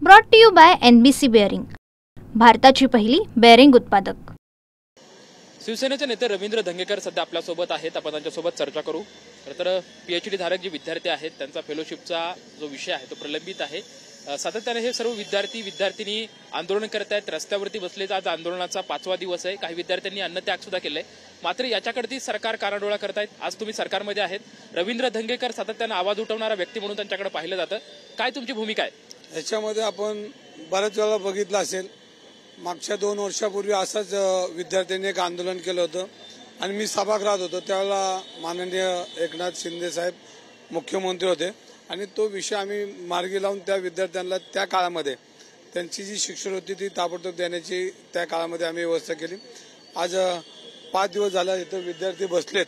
Brought to you by NBC bearing, भारताची पहिली bearing उत्पादक। शिवसेनेचे नेते रवींद्र धंगेकर सध्या आपल्यासोबत आहेत, आपण त्यांच्यासोबत चर्चा करू। तर PhD धारक जे विद्यार्थी आहेत त्यांचा फेलोशिपचा जो विषय आहे तो प्रलंबित आहे। सातत्याने हे सर्व विद्यार्थी आंदोलन करत आहेत, रस्त्यावरती बसलेत। आज आंदोलनाचा 5वा दिवस आहे। काही विद्यार्थ्यांनी अन्नत्याग सुद्धा केलाय, मात्र याच्याकडे सरकार कानाडोळा करतायत। आज तुम्ही सरकारमध्ये आहेत, रवींद्र धंगेकर सातत्याने आवाज उठवणारा व्यक्ती म्हणून त्यांच्याकडे पाहिलं जातं। काय तुमची भूमिका आहे याच्यामध्ये? आपण बऱ्याच वेळा बघितलं असेल, मागच्या 2 वर्षापूर्वी असंच विद्यार्थ्यांनी एक आंदोलन केलं होतं आणि मी सभागृहात होतो। त्यावेळेला माननीय एकनाथ शिंदे साहेब मुख्यमंत्री होते आणि तो विषय आम्ही मार्गी लावून त्या विद्यार्थ्यांना त्या काळामध्ये त्यांची जी शिष्यवृत्ती ती ताबडतोब देण्याची त्या काळामध्ये आम्ही व्यवस्था केली। आज 5 दिवस झाला इथं विद्यार्थी बसलेत,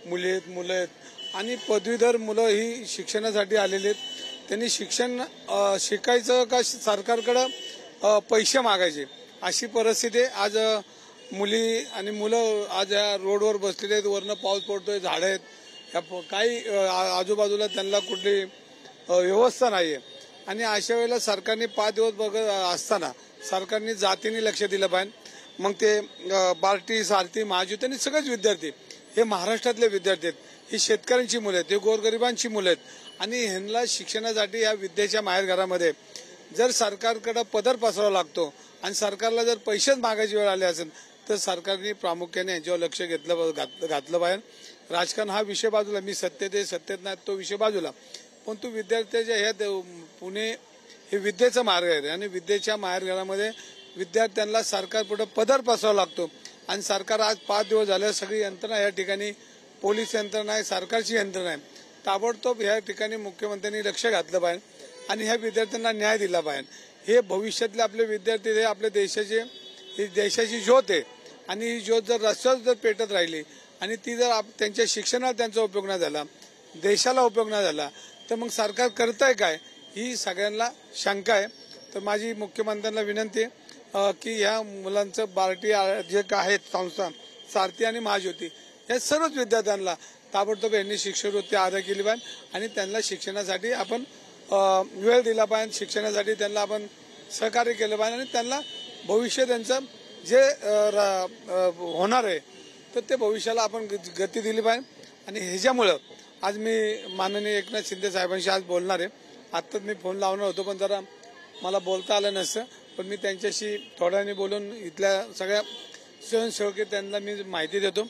मुली आहेत, मुलं आहेत आणि पदवीधर मुलं ही शिक्षणासाठी आलेली आहेत। त्यांनी शिक्षण शिकायचं का सरकारकडे पैसे मागायचे अशी परिस्थिती आहे। आज मुली आणि मुलं आज या रोडवर बसलेले आहेत, वरनं पाऊस पडतोय, झाडं आहेत, काही आजूबाजूला त्यांना कुठली व्यवस्था नाहीये आणि अशा वेळेला सरकारने 5 दिवस बघत असताना सरकारने जातीने लक्ष दिलं पाहिजे। मग ते बार्टी, सारथी, महायुती आणि सगळेच विद्यार्थी हे महाराष्ट्रातले विद्यार्थी आहेत, ही शेतकऱ्यांची मुलं आहेत, हे गोरगरिबांची मुलं आहेत आणि ह्यांना शिक्षणासाठी या विद्येच्या माहेरघरामध्ये जर सरकारकडे पदर पसरावा लागतो आणि सरकारला जर पैसेच मागायची वेळ आली असेल तर सरकारने प्रामुख्याने यांच्यावर लक्ष घातलं पाहिजे। राजकारण हा विषय बाजूला, मी सत्तेत आहे सत्तेत नाही तो विषय बाजूला, पण तो विद्यार्थ्याच्या ह्या पुणे हे विद्येचा मार्ग आहे आणि विद्येच्या माहेरघरामध्ये विद्यार्थ्यांना सरकारपुढे पदर पसरावा लागतो आणि सरकार आज 5 दिवस झाले सगळी यंत्रणा या ठिकाणी, पोलीस यंत्रणा आहे, सरकारची यंत्रणा आहे, ताबडतोब या ठिकाणी मुख्यमंत्र्यांनी लक्ष घातलं पाहिजे आणि ह्या विद्यार्थ्यांना न्याय दिला पाहिजे। हे भविष्यातले आपले विद्यार्थी, हे आपल्या देशाची ज्योत आहे आणि ही ज्योत जर रस्त्यावर जर पेटत राहिली आणि ती जर त्यांच्या शिक्षणाला त्यांचा उपयोग नाही झाला, देशाला उपयोग नाही झाला तर मग सरकार करताय काय ही सगळ्यांना शंका आहे। तर माझी मुख्यमंत्र्यांना विनंती आहे की ह्या मुलांचं बार्टी जे आहेत संस्था, सारथी आणि महायुती या सर्वच विद्यार्थ्यांना ताबडतोब यांनी शिष्यवृत्ती अदा केली पाहिजे आणि त्यांना शिक्षणासाठी आपण वेळ दिला पाहिजे, शिक्षणासाठी त्यांना आपण सहकार्य केलं पाहिजे आणि त्यांना भविष्य त्यांचं जे होणार आहे तर ते भविष्याला आपण गती दिली पाहिजे। आणि ह्याच्यामुळं आज मी माननीय एकनाथ शिंदे साहेबांशी आज बोलणार आहे। आत्ताच मी फोन लावणार होतो पण जरा मला बोलता आलं नसतं, पण मी त्यांच्याशी थोड्याने बोलून इथल्या सगळ्या स्वयंसेवक त्यांना मी माहिती देतो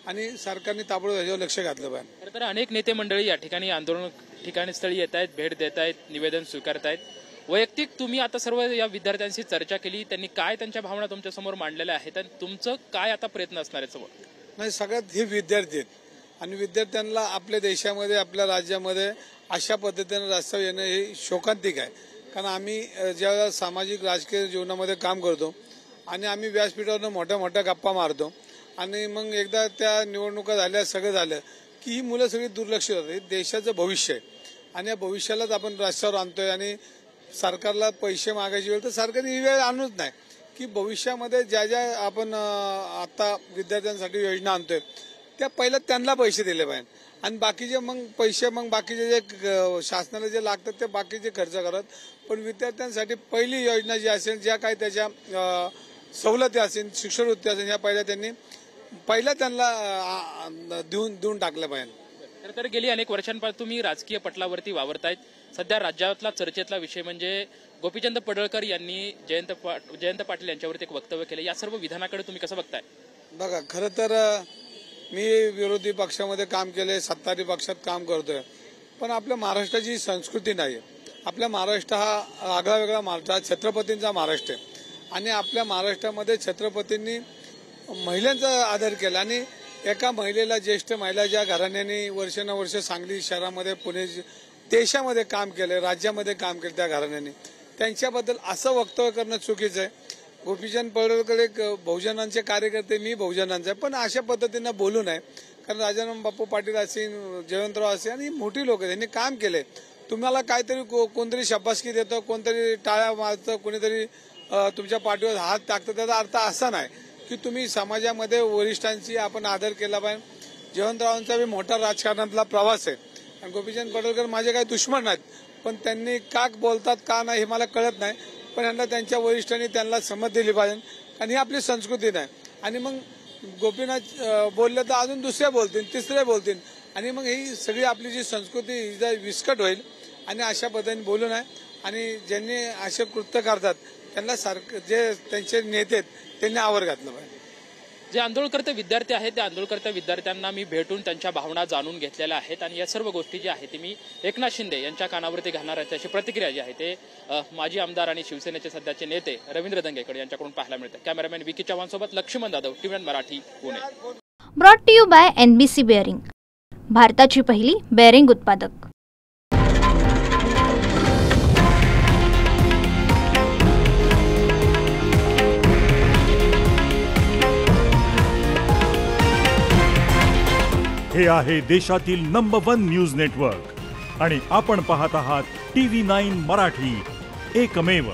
आणि सरकारने ताबडतोब ह्याच्यावर लक्ष घातलं पाहिजे। तर अनेक नेते मंडळी या ठिकाणी आंदोलन ठिकाणी स्थळी येत आहेत, भेट देत आहेत, निवेदन स्वीकारतायत। वैयक्तिक तुम्ही आता सर्व या विद्यार्थ्यांशी चर्चा केली, त्यांनी काय त्यांच्या भावना तुमच्या समोर मांडलेल्या आहेत आणि तुमचं काय आता प्रयत्न असणार आहे समोर? नाही, सगळ्यात हे विद्यार्थी आहेत आणि विद्यार्थ्यांना आपल्या देशामध्ये, आपल्या राज्यामध्ये अशा पद्धतीने रस्त्यावर येणं हे शोकांतिक आहे। कारण आम्ही ज्यावेळेला सामाजिक राजकीय जीवनामध्ये काम करतो आणि आम्ही व्यासपीठावरनं मोठ्या मोठ्या गप्पा मारतो आणि मग एकदा त्या निवडणुका झाल्या, सगळं झालं की ही मुलं सगळी दुर्लक्षित होतात। हे देशाचं भविष्य आहे आणि या भविष्यालाच आपण रस्त्यावर आणतोय आणि सरकारला पैसे मागायची वेळ तर सरकारने ही वेळ आणूच नाही की भविष्यामध्ये ज्या ज्या आपण आता विद्यार्थ्यांसाठी योजना आणतोय त्या पहिला त्यांना पैसे दिले पाहिजे आणि बाकीचे मग पैसे मग बाकीचे जे शासनाला जे लागतात ते बाकीचे खर्च करत, पण विद्यार्थ्यांसाठी पहिली योजना जी असेल, ज्या काही त्याच्या सवलती असेल, शिष्यवृत्ती असेल, ह्या पहिल्या त्यांना देऊन टाकलं पाहिजे। तर गेली अनेक वर्षांपासून तुम्ही राजकीय पटलावरती वावरतायत। सध्या राज्यातला चर्चेतला विषय म्हणजे गोपीचंद पडळकर यांनी जयंत पाटील यांच्यावरती एक वक्तव्य केलं, या सर्व विधानाकडे तुम्ही कसं बघताय? बघा, खरं तर मी विरोधी पक्षामध्ये काम केले, सत्ताधारी पक्षात काम करतोय, पण आपल्या महाराष्ट्राची संस्कृती नाही। आपल्या महाराष्ट्र हा आगळा वेगळा महाराष्ट्र, हा छत्रपतींचा महाराष्ट्र आहे आणि आपल्या महाराष्ट्रामध्ये छत्रपतींनी महिलांचा आदर केला आणि एका महिलेला, ज्येष्ठ महिला ज्या घराण्याने वर्षानुवर्ष सांगली शहरामध्ये, पुणे देशामध्ये काम केलं, राज्यामध्ये काम केलं, त्या घराण्याने त्यांच्याबद्दल असं वक्तव्य करणं चुकीचं आहे। गोपीचंद पडळकर एक बहुजनांचे कार्यकर्ते, मी बहुजनांचा, पण अशा पद्धतीनं बोलू नये। कारण राजाराम बापू पाटील असेल, जयवंतराव असेल आणि मोठी लोक त्यांनी काम केले। तुम्हाला काहीतरी कोणतरी शाबासकी देतं, कोणतरी टाळ्या मारतं, कोणीतरी तुमच्या पाठीवर हात टाकतं, त्याचा अर्थ असा नाही की तुम्ही समाजामध्ये वरिष्ठांची आपण आदर केला पाहिजे। जयवंतरावांचा बी मोठा राजकारणातला प्रवास आहे आणि गोपीचंद पडळकर माझे काही दुश्मन नाहीत, पण त्यांनी का बोलतात का नाही हे मला कळत नाही. पण यांना त्यांच्या वरिष्ठांनी त्यांना समज दिली पाहिजे, आणि ही आपली संस्कृती नाही. आणि मग गोपीनाथ बोलले तर अजून दुसरे बोलतील, तिसरे बोलतील, आणि मग ही सगळी आपली जी संस्कृती विस्कट होईल. आणि अशा पद्धतीने बोलू नये. आणि ज्यांनी असे कृत्य करतात त्यांना जे त्यांचे नेते आहेत त्यांनी आवर घातलं पाहिजे. जे आंदोलनकर्ते विद्यार्थी आहेत त्या आंदोलनकर्त्या विद्यार्थ्यांना मी भेटून त्यांच्या भावना जाणून घेतलेल्या आहेत, आणि या सर्व गोष्टी ज्या आहेत ते मी एकनाथ शिंदे यांच्या कानावरती घालणार आहे. त्याची प्रतिक्रिया जी आहे ते माजी आमदार आणि शिवसेनेचे सध्याचे नेते रवींद्र धंगेकर यांच्याकडून पाहायला मिळते. कॅमेरामॅन विकी चव्हाण सोबत Laxman Jadhav, TV Marathi, Pune. Brought to you by NBC bearing, भारताची पहिली बेअरिंग उत्पादक. हे आहे देशातील नंबर 1 न्यूज नेटवर्क आणि आपण पाहत आहात TV9 मराठी, एकमेव.